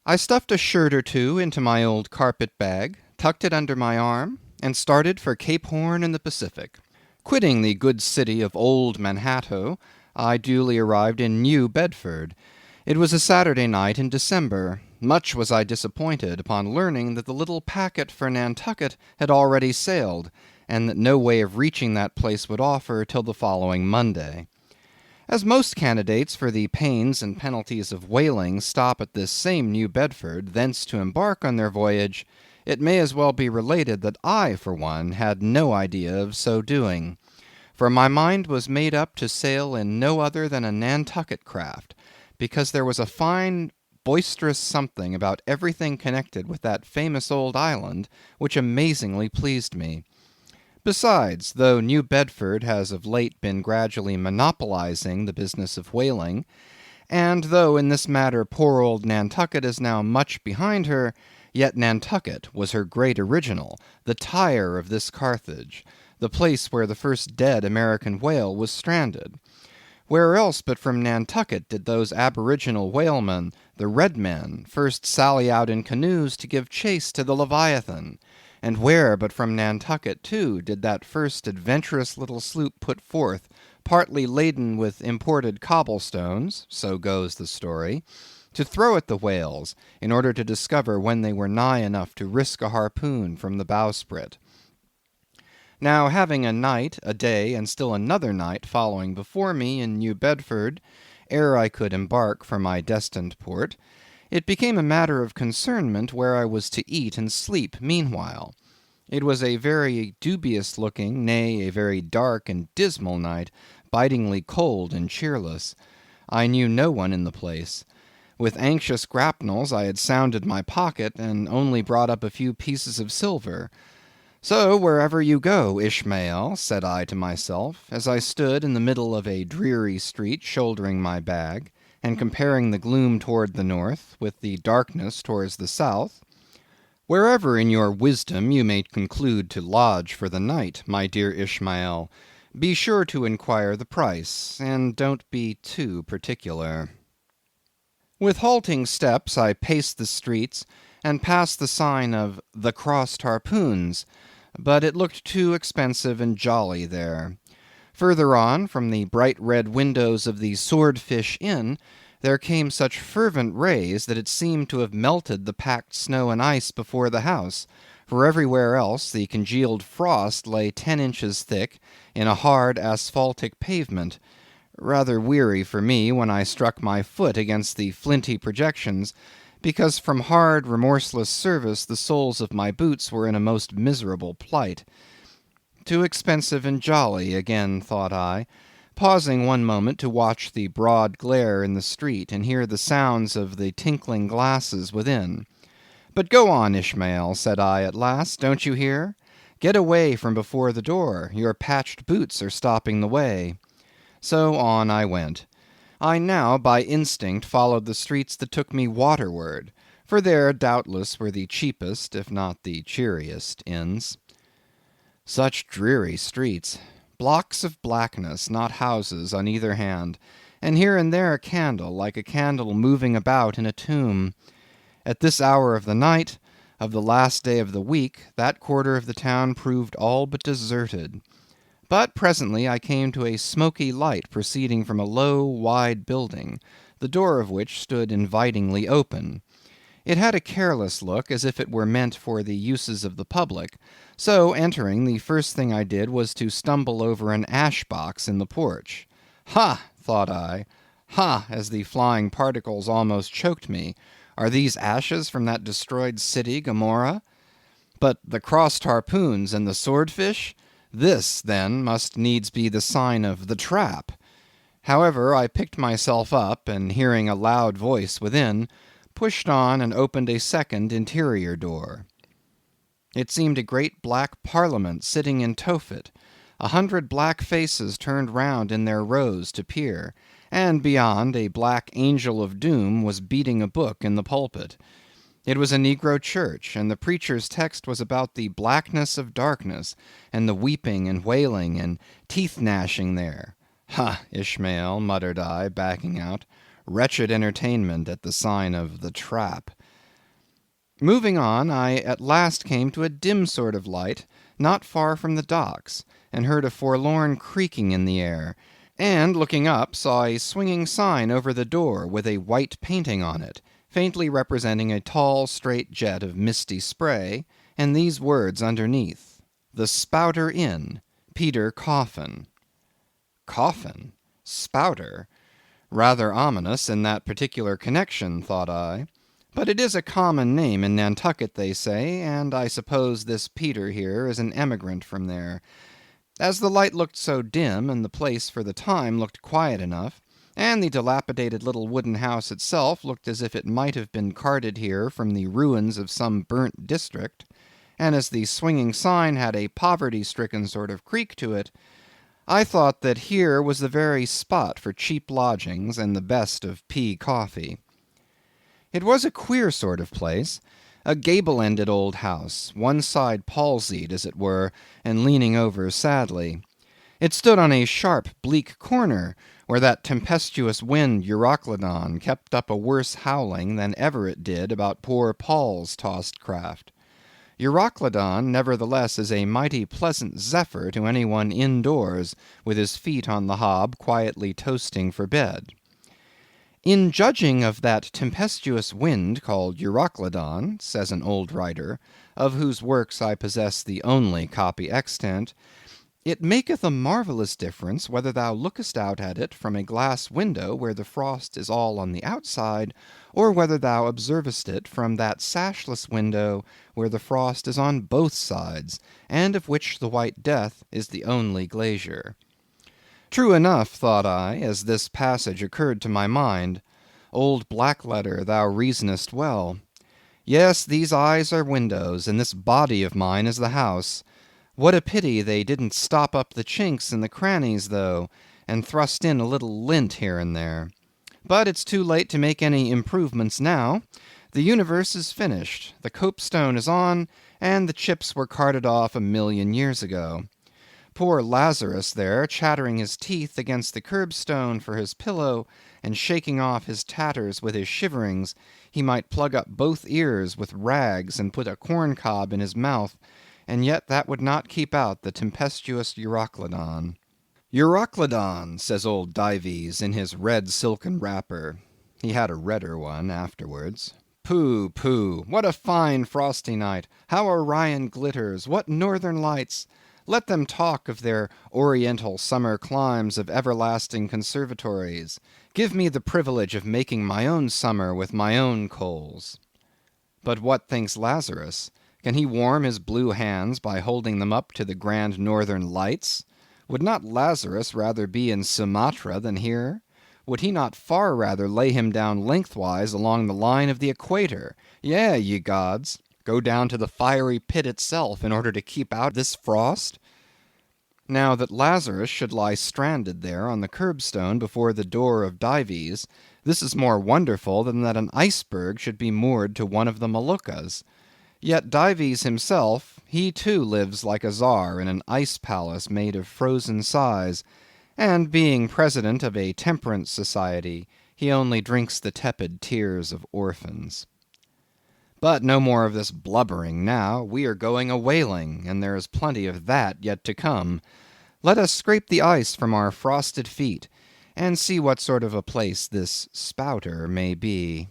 I stuffed a shirt or two into my old carpet bag, tucked it under my arm, and started for Cape Horn in the Pacific. Quitting the good city of Old Manhattan, I duly arrived in New Bedford. It was a Saturday night in December. Much was I disappointed upon learning that the little packet for Nantucket had already sailed, and that no way of reaching that place would offer till the following Monday. As most candidates for the pains and penalties of whaling stop at this same New Bedford, thence to embark on their voyage, it may as well be related that I, for one, had no idea of so doing. For my mind was made up to sail in no other than a Nantucket craft, because there was a fine boisterous something about everything connected with that famous old island which amazingly pleased me. Besides, though New Bedford has of late been gradually monopolizing the business of whaling, and though in this matter poor old Nantucket is now much behind her, yet Nantucket was her great original, the Tyre of this Carthage, the place where the first dead American whale was stranded. Where else but from Nantucket did those aboriginal whalemen, the red men, first sally out in canoes to give chase to the Leviathan? And where but from Nantucket, too, did that first adventurous little sloop put forth, partly laden with imported cobblestones, so goes the story, to throw at the whales, in order to discover when they were nigh enough to risk a harpoon from the bowsprit. Now, having a night, a day, and still another night following before me in New Bedford, ere I could embark for my destined port, it became a matter of concernment where I was to eat and sleep meanwhile. It was a very dubious looking, nay, a very dark and dismal night, bitingly cold and cheerless. I knew no one in the place. With anxious grapnels I had sounded my pocket, and only brought up a few pieces of silver. So wherever you go, Ishmael, said I to myself, as I stood in the middle of a dreary street shouldering my bag, and comparing the gloom toward the north with the darkness towards the south, wherever in your wisdom you may conclude to lodge for the night, my dear Ishmael, be sure to inquire the price, and don't be too particular. With halting steps I paced the streets, and passed the sign of the Crossed Harpoons, but it looked too expensive and jolly there. Further on, from the bright red windows of the Swordfish Inn, there came such fervent rays that it seemed to have melted the packed snow and ice before the house, for everywhere else the congealed frost lay 10 inches thick in a hard asphaltic pavement. Rather weary for me when I struck my foot against the flinty projections, because from hard remorseless service the soles of my boots were in a most miserable plight. Too expensive and jolly, again thought I, pausing one moment to watch the broad glare in the street, and hear the sounds of the tinkling glasses within. But go on, Ishmael, said I at last, don't you hear? Get away from before the door, your patched boots are stopping the way. So on I went. I now by instinct followed the streets that took me waterward, for there doubtless were the cheapest, if not the cheeriest, inns. Such dreary streets! Blocks of blackness, not houses, on either hand, and here and there a candle, like a candle moving about in a tomb. At this hour of the night, of the last day of the week, that quarter of the town proved all but deserted. But presently I came to a smoky light proceeding from a low, wide building, the door of which stood invitingly open. It had a careless look, as if it were meant for the uses of the public, so entering, the first thing I did was to stumble over an ash-box in the porch. Ha! thought I, ha! as the flying particles almost choked me. Are these ashes from that destroyed city, Gomorrah? But the crossed harpoons and the swordfish? This, then, must needs be the sign of the trap. However, I picked myself up, and hearing a loud voice within, pushed on and opened a second interior door. It seemed a great black parliament sitting in Tophet. 100 black faces turned round in their rows to peer, and beyond, a black angel of doom was beating a book in the pulpit. It was a negro church, and the preacher's text was about the blackness of darkness, and the weeping and wailing and teeth-gnashing there. Ha, Ishmael, muttered I, backing out, wretched entertainment at the sign of the trap. Moving on, I at last came to a dim sort of light, not far from the docks, and heard a forlorn creaking in the air, and looking up, saw a swinging sign over the door with a white painting on it, faintly representing a tall straight jet of misty spray, and these words underneath: "The Spouter Inn, Peter Coffin." Coffin? Spouter? Rather ominous in that particular connection, thought I. But it is a common name in Nantucket, they say, and I suppose this Peter here is an emigrant from there. As the light looked so dim, and the place for the time looked quiet enough, and the dilapidated little wooden house itself looked as if it might have been carted here from the ruins of some burnt district, and as the swinging sign had a poverty-stricken sort of creak to it, I thought that here was the very spot for cheap lodgings and the best of pea coffee. It was a queer sort of place, a gable-ended old house, one side palsied, as it were, and leaning over sadly. It stood on a sharp, bleak corner, where that tempestuous wind Euroclydon kept up a worse howling than ever it did about poor Paul's tossed craft. Euroclydon, nevertheless, is a mighty pleasant zephyr to any one indoors, with his feet on the hob quietly toasting for bed. In judging of that tempestuous wind called Euroclydon, says an old writer, of whose works I possess the only copy extant, it maketh a marvellous difference whether thou lookest out at it from a glass window where the frost is all on the outside, or whether thou observest it from that sashless window where the frost is on both sides, and of which the white death is the only glazier. True enough, thought I, as this passage occurred to my mind. Old Blackletter, thou reasonest well. Yes, these eyes are windows, and this body of mine is the house. What a pity they didn't stop up the chinks and the crannies, though, and thrust in a little lint here and there. But it's too late to make any improvements now. The universe is finished, the copestone is on, and the chips were carted off 1,000,000 years ago. Poor Lazarus there, chattering his teeth against the curbstone for his pillow, and shaking off his tatters with his shiverings, he might plug up both ears with rags and put a corn-cob in his mouth, and yet that would not keep out the tempestuous Euroclydon. Euroclydon, says old Dives in his red silken wrapper. He had a redder one afterwards. Pooh, pooh, what a fine frosty night! How Orion glitters! What northern lights! Let them talk of their oriental summer climes of everlasting conservatories. Give me the privilege of making my own summer with my own coals. But what thinks Lazarus? Can he warm his blue hands by holding them up to the grand northern lights? Would not Lazarus rather be in Sumatra than here? Would he not far rather lay him down lengthwise along the line of the equator? Yea, ye gods! Go down to the fiery pit itself in order to keep out this frost? Now that Lazarus should lie stranded there on the curbstone before the door of Dives, this is more wonderful than that an iceberg should be moored to one of the Moluccas. Yet Dives himself, he too lives like a czar in an ice palace made of frozen sighs, and being president of a temperance society, he only drinks the tepid tears of orphans. But no more of this blubbering now. We are going a whaling, and there is plenty of that yet to come. Let us scrape the ice from our frosted feet, and see what sort of a place this Spouter may be.